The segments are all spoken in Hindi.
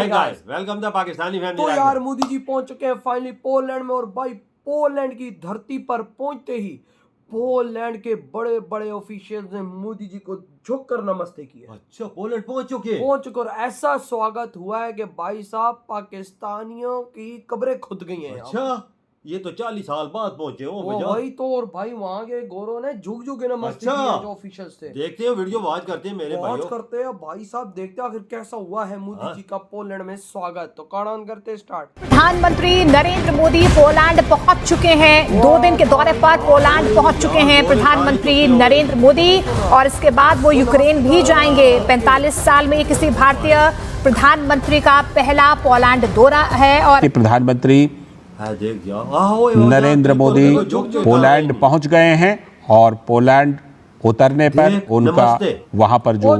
Hi guys, welcome the Pakistani family. तो यार मोदी जी पहुंच चुके हैं फाइनली पोलैंड में। और भाई पोलैंड की धरती पर पहुंचते ही पोलैंड के बड़े बड़े ऑफिशियल्स ने मोदी जी को झुककर नमस्ते किया। अच्छा, पोलैंड पहुंच चुके हैं। पहुंच चुके और ऐसा स्वागत हुआ है कि भाई साहब पाकिस्तानियों की कब्रें खुद गई हैं। अच्छा, ये तो 40 साल बाद पहुंचे हो वो वही तो। और भाई वहां के गोरों ने झुक झुक के नमस्ते किया जो ऑफिशियल्स थे। देखते हैं वीडियो वॉच करते हैं मेरे भाइयों, वॉच करते हैं भाई साहब। देखते हैं आखिर कैसा हुआ है मोदी जी का पोलैंड में स्वागत। तो कार्ड ऑन करते स्टार्ट। प्रधानमंत्री नरेंद्र मोदी पोलैंड पहुंच चुके हैं। 2 दिन के दौरे पर पोलैंड पहुंच चुके हैं प्रधानमंत्री नरेंद्र मोदी। और इसके बाद वो यूक्रेन भी जाएंगे। 45 साल में किसी भारतीय प्रधानमंत्री का पहला पोलैंड दौरा है। और प्रधानमंत्री नरेंद्र मोदी पोलैंड पहुंच गए हैं और पोलैंड उतरने पर उनका वहां पर जो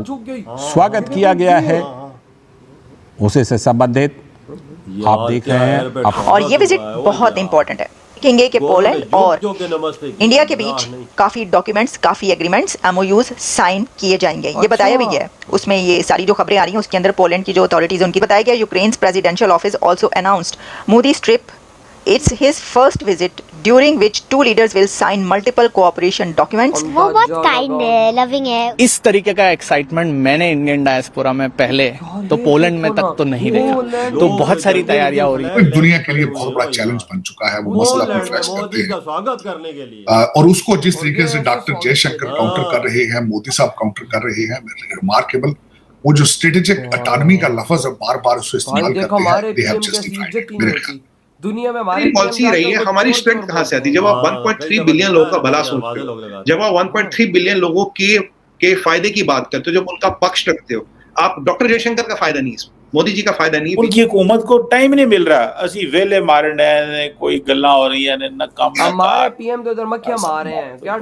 स्वागत किया गया है उसे से संबंधित आप देख रहे हैं। और ये विजिट बहुत इंपॉर्टेंट है। देखेंगे कि पोलैंड और इंडिया के बीच काफी डॉक्यूमेंट्स, काफी एग्रीमेंट्स, एमओयूज साइन किए जाएंगे। ये बताया भी गया है उसमें। ये सारी जो खबरें आ रही हैं उसके अंदर पोलैंड की जो अथॉरिटीज उनकी बताया गया। Ukraine's presidential office also announced Modi's trip. It's his first visit during which two leaders will sign multiple cooperation documents. वो बहुत काइंड है, लविंग है। इस तरीके का एक्साइटमेंट मैंने इंडियन डायस्पोरा में पहले तो पोलैंड में तक तो नहीं देखा। तो बहुत सारी तैयारियां हो रही हैं। दुनिया के लिए बहुत बड़ा चैलेंज बन चुका है। वो मसला को फेस करते हैं स्वागत करने के लिए। और उसको जिस तरीके से डॉक्टर जयशंकर काउंटर कर रहे हैं, मोदी साहब काउंटर कर रहे हैं, रिमार्केबल। वो जो स्ट्रेटेजिक ऑटोनॉमी का लफ्ज बार बार उसको इस्तेमाल करते हैं, दे हैव जस्टिफाइड इट मेरे ख्याल। दुनिया में हमारी पॉलिसी रही है। हमारी स्ट्रेंथ कहां से आती है? जब आप 1.3 बिलियन लोगों का भला सोचते हो, जब आप 1.3 बिलियन लोगों के फायदे की बात करते हो, जब उनका पक्ष रखते हो, आप डॉक्टर जयशंकर का फायदा नहीं, मोदी जी का फायदा नहीं। उनकी हुकूमत को टाइम नहीं मिल रहा। असी वेले मारने ने कोई गल्ला हो रही है ना काम। हमारे पीएम तो इधर मक्खियां मार रहे हैं। क्या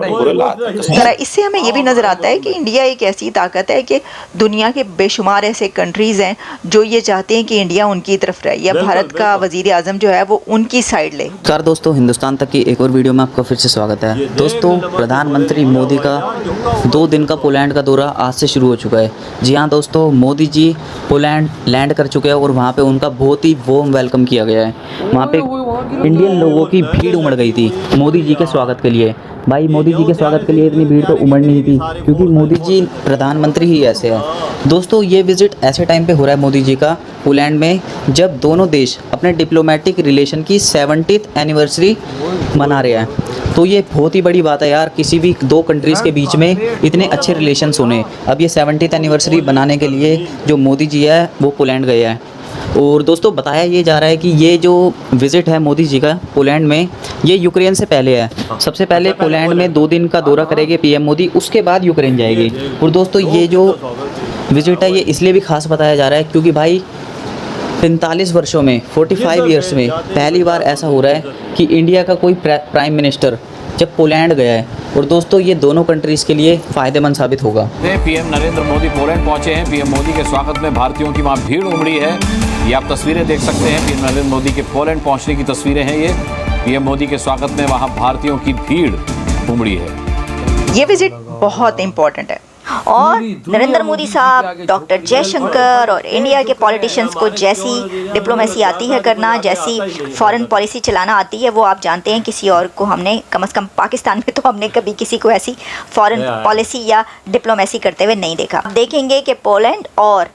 जरा इससे हमें ये भी नजर आता है कि इंडिया एक ऐसी ताकत है कि दुनिया के बेशुमार ऐसे कंट्रीज हैं जो ये चाहते हैं कि इंडिया उनकी तरफ रहे या भारत का वजीर आजम जो है वो उनकी साइड ले। नमस्कार दोस्तों, हिंदुस्तान तक की एक और वीडियो में आपका फिर से स्वागत है। दोस्तों, प्रधानमंत्री मोदी का 2 दिन का पोलैंड का दौरा आज से शुरू हो चुका है। जी हाँ दोस्तों, मोदी जी पोलैंड लैंड कर चुके हैं और वहाँ पे उनका बहुत ही वार्म वेलकम किया गया है। वहाँ पे इंडियन लोगों की भीड़ उमड़ गई थी मोदी जी के स्वागत के लिए। भाई मोदी जी के स्वागत के लिए इतनी भीड़ तो उमड़ नहीं थी क्योंकि मोदी जी प्रधानमंत्री ही ऐसे हैं। दोस्तों, ये विजिट ऐसे टाइम पे हो रहा है मोदी जी का पोलैंड में जब दोनों देश अपने डिप्लोमेटिक रिलेशन की 70th एनिवर्सरी मना रहे हैं। तो ये बहुत ही बड़ी बात है यार, किसी भी 2 कंट्रीज़ के बीच में इतने अच्छे रिलेशंस होने। अब ये 70th एनिवर्सरी बनाने के लिए जो मोदी जी है वो पोलैंड गए हैं। और दोस्तों, बताया ये जा रहा है कि ये जो विज़िट है मोदी जी का पोलैंड में, ये यूक्रेन से पहले है। सबसे पहले पोलैंड में 2 दिन का दौरा करेंगे पीएम मोदी, उसके बाद यूक्रेन जाएगी। और दोस्तों, ये जो विज़िट है ये इसलिए भी खास बताया जा रहा है क्योंकि भाई 45 वर्षों में 45 ईयर्स में पहली बार ऐसा हो रहा है कि इंडिया का कोई प्राइम मिनिस्टर जब पोलैंड गया है। और दोस्तों, ये दोनों कंट्रीज़ के लिए फ़ायदेमंद साबित होगा। पीएम नरेंद्र मोदी पोलैंड पहुंचे हैं। पीएम मोदी के स्वागत में भारतीयों की वहां भीड़ उमड़ी है। ये आप तस्वीरें देख सकते हैं। पीएम नरेंद्र मोदी के पोलैंड पहुंचने की तस्वीरें हैं ये। पीएम मोदी के स्वागत में वहां भारतीयों की भीड़ उमड़ी है। ये विजिट बहुत इंपॉर्टेंट है। और नरेंद्र मोदी साहब, डॉक्टर जयशंकर और इंडिया के पॉलिटिशियंस को जैसी डिप्लोमेसी आती है करना, जैसी फॉरेन पॉलिसी चलाना आती है, वो आप जानते हैं किसी और को हमने, कम से कम पाकिस्तान में तो हमने कभी किसी को ऐसी फॉरेन पॉलिसी या डिप्लोमेसी करते हुए नहीं देखा। देखेंगे कि पोलैंड और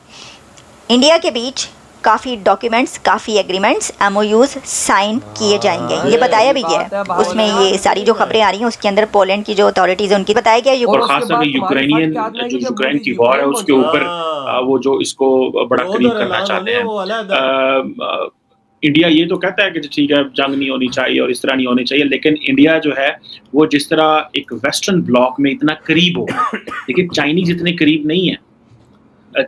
इंडिया के बीच काफ़ी डॉक्यूमेंट्स, काफ़ी एग्रीमेंट्स, एमओयूज साइन किए जाएंगे। ये बताया भी गया है उसमें। ये सारी जो खबरें आ रही हैं उसके अंदर पोलैंड की जो अथॉरिटीज है उनकी बताया गया। और खासकर यूक्रेन की वॉर है उसके ऊपर वो जो इसको बड़ा करीब करना चाहते हैं। इंडिया ये तो कहता है कि ठीक है, जंग नहीं होनी चाहिए और इस तरह नहीं होनी चाहिए, लेकिन इंडिया जो है वो जिस तरह एक वेस्टर्न ब्लॉक में इतना करीब हो, लेकिन चाइनीज इतने करीब नहीं है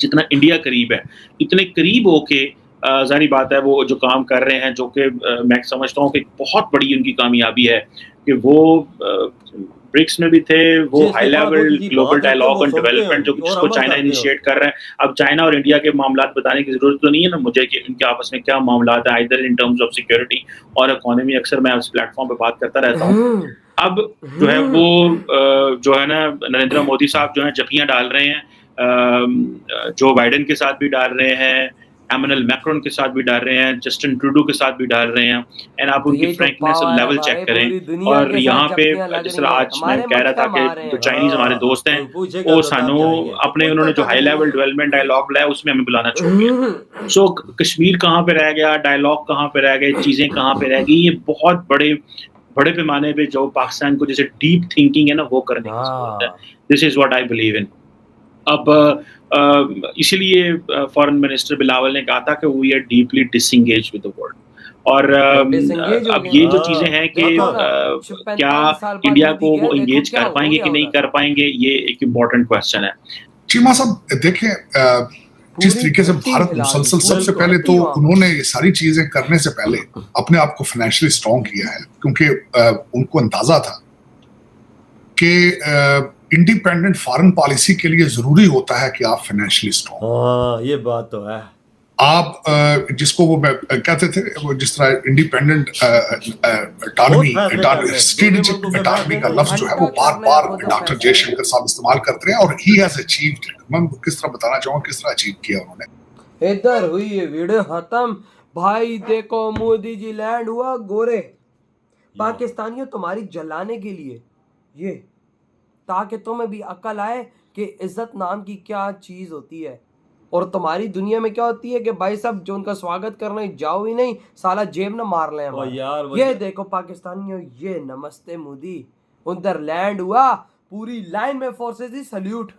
जितना इंडिया करीब है। इतने करीब होके जाहिर बात है वो जो काम कर रहे हैं, जो कि मैं समझता हूँ कि बहुत बड़ी उनकी कामयाबी है कि वो ब्रिक्स में भी थे, वो high level global dialogue on development जो जिसको चाइना इनिशिएट कर रहा है। अब चाइना और इंडिया के मामलात बताने की जरूरत तो नहीं है ना मुझे कि इनके आपस में क्या मामलात है, इधर इन टर्म्स ऑफ सिक्योरिटी और इकोनॉमी। अक्सर मैं उस प्लेटफॉर्म पे बात करता रहता हूँ। अब जो है वो जो है ना नरेंद्र मोदी साहब जो है जपियां डाल रहे हैं, जो बाइडेन के साथ भी डाल रहे हैं, एमैनुअल मैक्रोन के साथ भी डाल रहे हैं, जस्टिन ट्रूडो के साथ भी डाल रहे हैं। एंड आप उनकी फ्रैंकनेस और लेवल चेक करें। और यहाँ पे जिस तरह आज मैं कह रहा था कि जो चाइनीज हमारे दोस्त हैं वो सानू अपने उन्होंने जो हाई लेवल डेवलपमेंट डायलॉग लाया उसमें हमें बुलाना छोड़ दिया। सो कश्मीर कहाँ पे रह गया, डायलॉग कहाँ पे रह गए, चीजें कहाँ पे रह गई, ये बहुत बड़े पैमाने पे जो पाकिस्तान को जैसे डीप थिंकिंग है ना वो करने की जरूरत है। This is what I believe in. अब इसीलिए फॉरेन मिनिस्टर बिलावल ने कहा था कि we are deeply disengage with the world. और अब ये जो चीजें हैं कि क्या इंडिया को वो एंगेज कर पाएंगे कि नहीं कर पाएंगे, ये एक इम्पोर्टेंट क्वेश्चन है। चीमा साहब देखें, जिस तरीके से भारत मुसलसल, सबसे पहले तो उन्होंने ये सारी चीजें करने से पहले अपने आप को फाइनेंशियली स्ट्रॉन्ग किया है, क्योंकि उनको अंदाजा था कि इंडिपेंडेंट फॉरेन पॉलिसी के लिए जरूरी होता है कि आप फाइनेंशियली स्ट्रॉन्ग। ये बात तो है। आप जिसको वो कहते थे, वो जिस तरह इंडिपेंडेंट अटानमी, स्ट्रेटेजिक अटानमी का लफ्ज जो है वो बार बार डॉक्टर जयशंकर साहब इस्तेमाल करते हैं, और ही हैज अचीव्ड इट। मैं किस तरह बताना चाहूंगा किस तरह अचीव किया उन्होंने। इधर हुई ये वीडियो खत्म भाई, देखो मोदी जी लैंड हुआ गोरे पाकिस्तानियों तुम्हारी जलाने के लिए, ये ताकि तुम्हें भी अकल आए कि इज्जत नाम की क्या चीज होती है। और तुम्हारी दुनिया में क्या होती है कि भाई साहब जो उनका स्वागत करने जाओ ही नहीं, साला जेब ना मार ले यार। ये देखो पाकिस्तानियों, ये नमस्ते मोदी उधर लैंड हुआ, पूरी लाइन में फोर्सेस दी सल्यूट,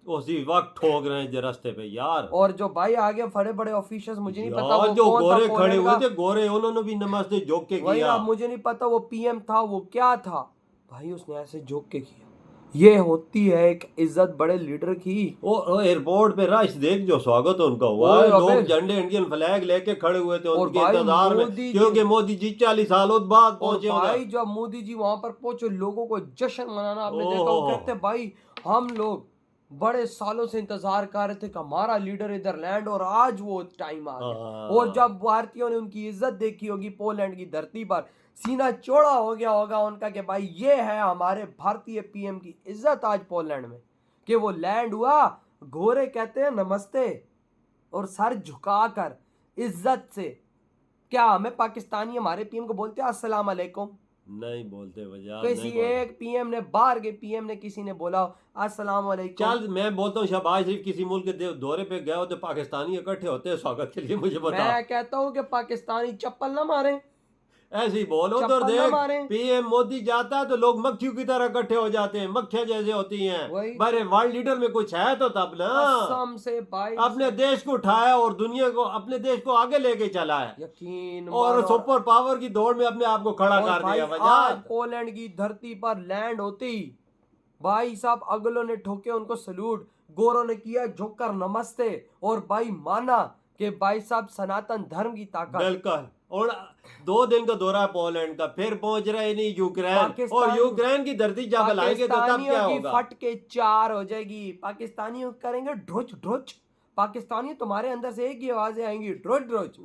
उसी वक्त ठोक रहे हैं रास्ते पे यार। और जो भाई आगे बड़े बड़े ऑफिशियल्स, मुझे नहीं पता वो जो कौन गोरे था, खड़े हुए थे गोरे, उन्होंने भी नमस्ते झोंक के किया। मुझे नहीं पता वो पीएम था वो क्या था भाई, उसने ऐसे झोंक के किया। ये होती है एक इज्जत बड़े लीडर की। वो एयरपोर्ट पे रश देख जो स्वागत उनका हुआ, लोग झंडे इंडियन फ्लैग लेके खड़े हुए थे उनके इंतजार में, क्योंकि मोदी जी 40 सालों बाद पहुंचे। भाई जब मोदी जी वहां पर पहुंचे, लोगों को जश्न मनाना आपने देखा। वो कहते भाई हम लोग बड़े सालों से इंतजार कर रहे थे कि हमारा लीडर इधर लैंड, और आज वो टाइम आ गया। और जब भारतीयों ने उनकी इज्जत देखी होगी पोलैंड की धरती पर, सीना चौड़ा हो गया होगा उनका कि भाई ये है हमारे भारतीय पीएम की इज्जत आज पोलैंड में, कि वो लैंड हुआ। गोरे कहते हैं नमस्ते और सर झुकाकर इज्जत से। क्या हमें पाकिस्तानी हमारे पीएम को बोलते हैं अस्सलाम वालेकुम? नहीं बोलते वजह। किसी एक पीएम ने, बाहर के पीएम ने, किसी ने बोला अस्सलाम वालेकुम? चल मैं बोलता हूँ शहबाज शरीफ किसी मुल्क के दौरे पे गए होते, पाकिस्तानी इकट्ठे होते हैं स्वागत के लिए, मुझे बता। मैं कहता हूँ कि पाकिस्तानी चप्पल ना मारे, ऐसे ही बोलो। उधर देख पीएम मोदी जाता है तो लोग मक्खियों की तरह इकट्ठे हो जाते हैं, मक्खियां जैसे होती हैं। बड़े वर्ल्ड लीडर में कुछ है तो तब ना से भाई अपने देश को उठाया और दुनिया को, अपने देश को आगे लेके चला है, यकीन। और सुपर पावर की दौड़ में अपने आप को खड़ा कर दिया। आज पोलैंड की धरती पर लैंड होते ही भाई साहब अगलों ने ठोके उनको सल्यूट, गोरों ने किया झुककर नमस्ते, और भाई माना कि भाई साहब सनातन धर्म की ताकत। बिल्कुल। और 2 दिन का दौरा है पोलैंड का, फिर पहुंच रहे नहीं यूक्रेन, और यूक्रेन की धरती जब लाएंगे तो तब क्या होगा? फट के 4 हो जाएगी। पाकिस्तानी करेंगे ढोच ढोच, पाकिस्तानी तुम्हारे अंदर से एक ही आवाजें आएंगी, ढोच ढोच।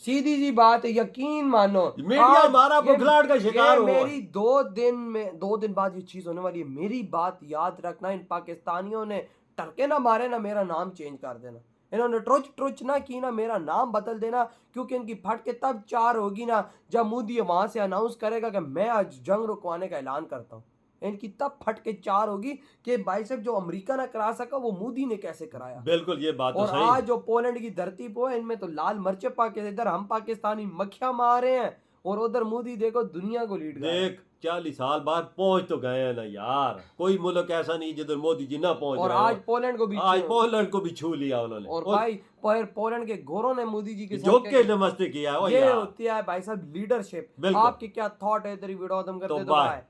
सीधी सी बात है, यकीन मानो। मीडिया हमारा बुखलाहट का शिकार हुआ। मेरी 2 दिन बाद ये चीज होने वाली है। मेरी बात याद रखना, इन पाकिस्तानियों ने टरके ना मारे ना मेरा नाम चेंज कर देना, इन्होंने ट्रोच ट्रोच ना की ना मेरा नाम बदल देना, क्योंकि इनकी फट के तब 4 होगी ना जब मोदी वहां से अनाउंस करेगा कि मैं आज जंग रुकवाने का ऐलान करता हूँ। इनकी तब फट के 4 होगी कि भाई साहब जो अमेरिका ना करा सका वो मोदी ने कैसे कराया। बिल्कुल ये बात और तो सही। आज जो पोलैंड की धरती पे है, इनमें तो लाल मर्चे पाके, इधर हम पाकिस्तानी मक्खियां मार रहे हैं, और उधर मोदी देखो दुनिया को लीड कर। देख 40 साल बाद पहुंच तो गए हैं ना यार, कोई मुल्क ऐसा नहीं जिधर मोदी जी ना पहुंच। और आज पोलैंड को भी छू लिया उन्होंने। और भाई पोलैंड के गोरों ने मोदी जी के झुक के नमस्ते किया। ये होती है भाई साहब लीडरशिप। आपकी क्या थॉट है? इधर वीडियो खत्म करते तो बाय।